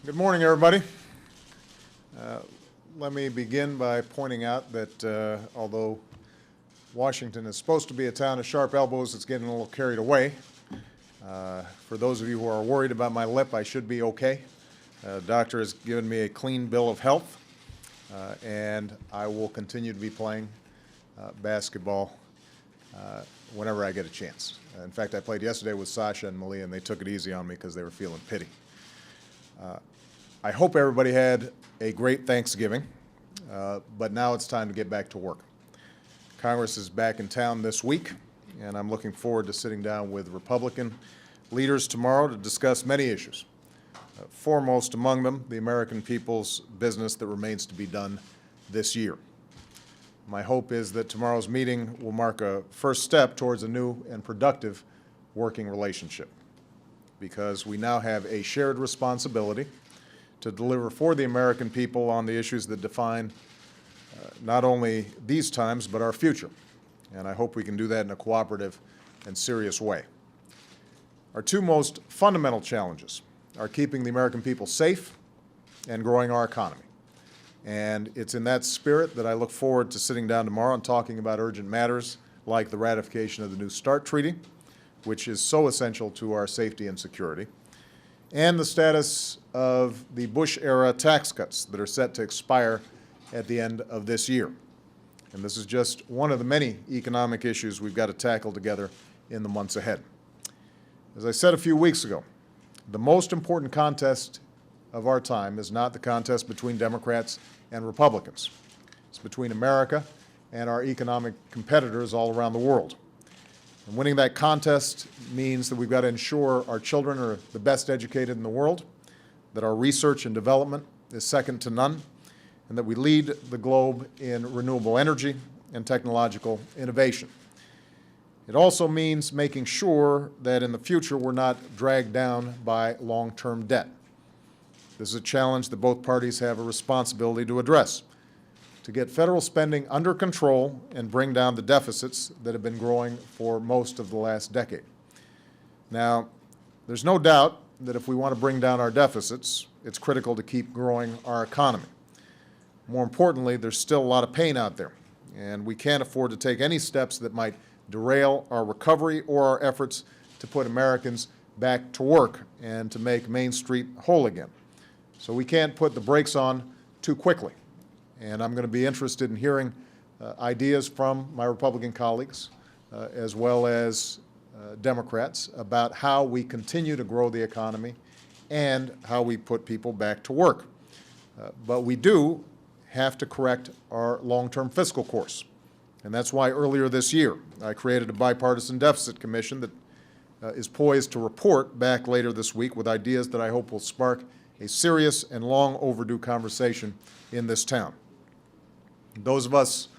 Good morning, everybody. Let me begin by pointing out that although Washington is supposed to be a town of sharp elbows, it's getting a little carried away. For those of you who are worried about my lip, I should be okay. The doctor has given me a clean bill of health, and I will continue to be playing basketball whenever I get a chance. In fact, I played yesterday with Sasha and Malia, and they took it easy on me because they were feeling pity. I hope everybody had a great Thanksgiving, but now it's time to get back to work. Congress is back in town this week, and I'm looking forward to sitting down with Republican leaders tomorrow to discuss many issues. Foremost among them, the American people's business that remains to be done this year. My hope is that tomorrow's meeting will mark a first step towards a new and productive working relationship, because we now have a shared responsibility to deliver for the American people on the issues that define not only these times, but our future. And I hope we can do that in a cooperative and serious way. Our two most fundamental challenges are keeping the American people safe and growing our economy. And it's in that spirit that I look forward to sitting down tomorrow and talking about urgent matters like the ratification of the New START Treaty, which is so essential to our safety and security, and the status of the Bush-era tax cuts that are set to expire at the end of this year. And this is just one of the many economic issues we've got to tackle together in the months ahead. As I said a few weeks ago, the most important contest of our time is not the contest between Democrats and Republicans. It's between America and our economic competitors all around the world. And winning that contest means that we've got to ensure our children are the best educated in the world, that our research and development is second to none, and that we lead the globe in renewable energy and technological innovation. It also means making sure that in the future we're not dragged down by long-term debt. This is a challenge that both parties have a responsibility to address, to get federal spending under control and bring down the deficits that have been growing for most of the last decade. Now, there's no doubt that if we want to bring down our deficits, it's critical to keep growing our economy. More importantly, there's still a lot of pain out there, and we can't afford to take any steps that might derail our recovery or our efforts to put Americans back to work and to make Main Street whole again. So we can't put the brakes on too quickly. And I'm going to be interested in hearing ideas from my Republican colleagues as well as Democrats about how we continue to grow the economy and how we put people back to work. But we do have to correct our long-term fiscal course. And that's why earlier this year I created a bipartisan deficit commission that is poised to report back later this week with ideas that I hope will spark a serious and long overdue conversation in this town. Those of us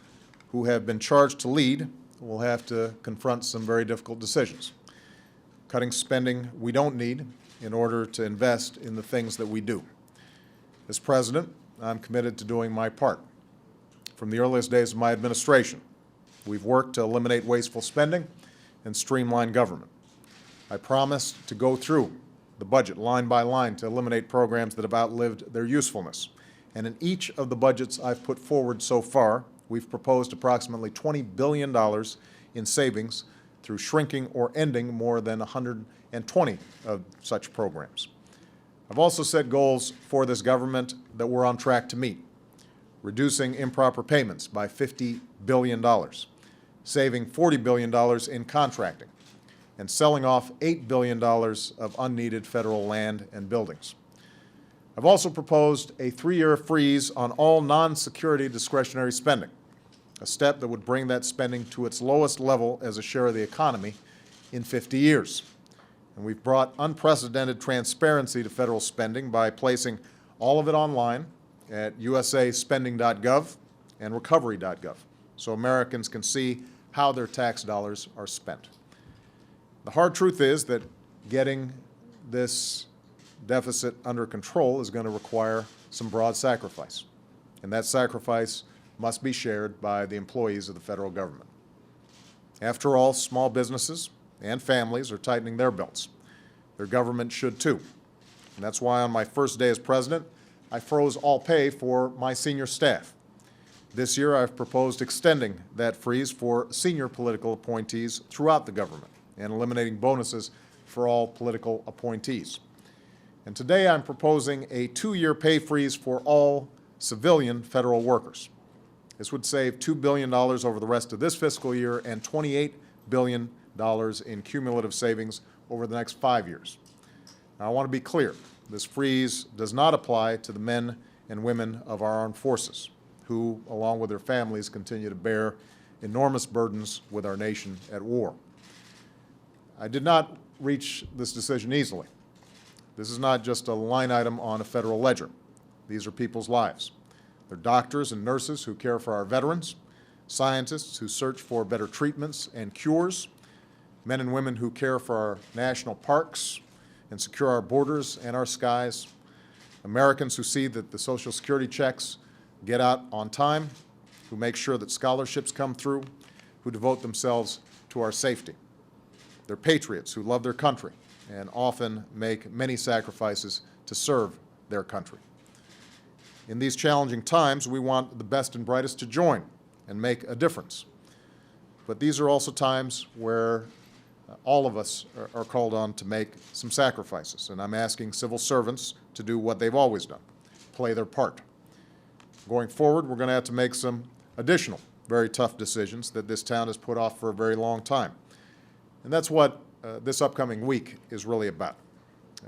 who have been charged to lead will have to confront some very difficult decisions. Cutting spending we don't need in order to invest in the things that we do. As president, I'm committed to doing my part. From the earliest days of my administration, we've worked to eliminate wasteful spending and streamline government. I promised to go through the budget line by line to eliminate programs that have outlived their usefulness. And in each of the budgets I've put forward so far, we've proposed approximately $20 billion in savings through shrinking or ending more than 120 of such programs. I've also set goals for this government that we're on track to meet: reducing improper payments by $50 billion, saving $40 billion in contracting, and selling off $8 billion of unneeded federal land and buildings. I've also proposed a 3-year freeze on all non-security discretionary spending, a step that would bring that spending to its lowest level as a share of the economy in 50 years. And we've brought unprecedented transparency to federal spending by placing all of it online at usaspending.gov and recovery.gov, so Americans can see how their tax dollars are spent. The hard truth is that getting this deficit under control is going to require some broad sacrifice, and that sacrifice must be shared by the employees of the federal government. After all, small businesses and families are tightening their belts. Their government should too. And that's why on my first day as president, I froze all pay for my senior staff. This year, I've proposed extending that freeze for senior political appointees throughout the government and eliminating bonuses for all political appointees. And today, I'm proposing a 2-year pay freeze for all civilian federal workers. This would save $2 billion over the rest of this fiscal year and $28 billion in cumulative savings over the next 5 years. Now, I want to be clear. This freeze does not apply to the men and women of our armed forces, who, along with their families, continue to bear enormous burdens with our nation at war. I did not reach this decision easily. This is not just a line item on a federal ledger. These are people's lives. They're doctors and nurses who care for our veterans, scientists who search for better treatments and cures, men and women who care for our national parks and secure our borders and our skies, Americans who see that the Social Security checks get out on time, who make sure that scholarships come through, who devote themselves to our safety. They're patriots who love their country and often make many sacrifices to serve their country. In these challenging times, we want the best and brightest to join and make a difference. But these are also times where all of us are called on to make some sacrifices, and I'm asking civil servants to do what they've always done, play their part. Going forward, we're going to have to make some additional very tough decisions that this town has put off for a very long time. And that's what this upcoming week is really about.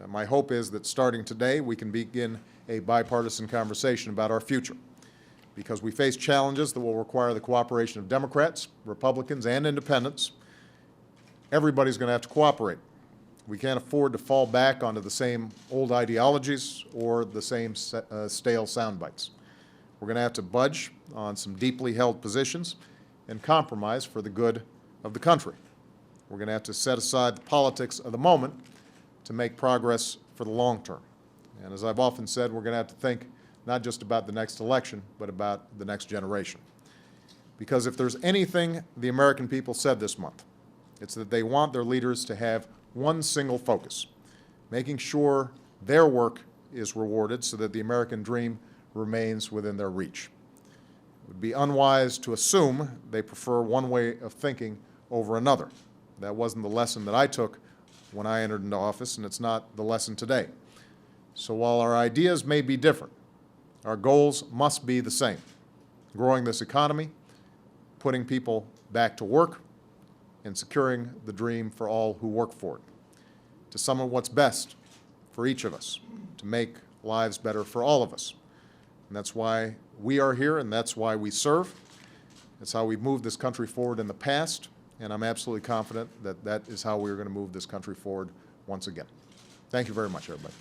My hope is that starting today, we can begin a bipartisan conversation about our future, because we face challenges that will require the cooperation of Democrats, Republicans, and independents. Everybody's going to have to cooperate. We can't afford to fall back onto the same old ideologies or the same stale sound bites. We're going to have to budge on some deeply held positions and compromise for the good of the country. We're going to have to set aside the politics of the moment to make progress for the long term. And as I've often said, we're going to have to think not just about the next election, but about the next generation. Because if there's anything the American people said this month, it's that they want their leaders to have one single focus, making sure their work is rewarded so that the American dream remains within their reach. It would be unwise to assume they prefer one way of thinking over another. That wasn't the lesson that I took when I entered into office, and it's not the lesson today. So while our ideas may be different, our goals must be the same: growing this economy, putting people back to work, and securing the dream for all who work for it, to sum up what's best for each of us, to make lives better for all of us. And that's why we are here, and that's why we serve. That's how we've moved this country forward in the past, and I'm absolutely confident that that is how we're going to move this country forward once again. Thank you very much, everybody.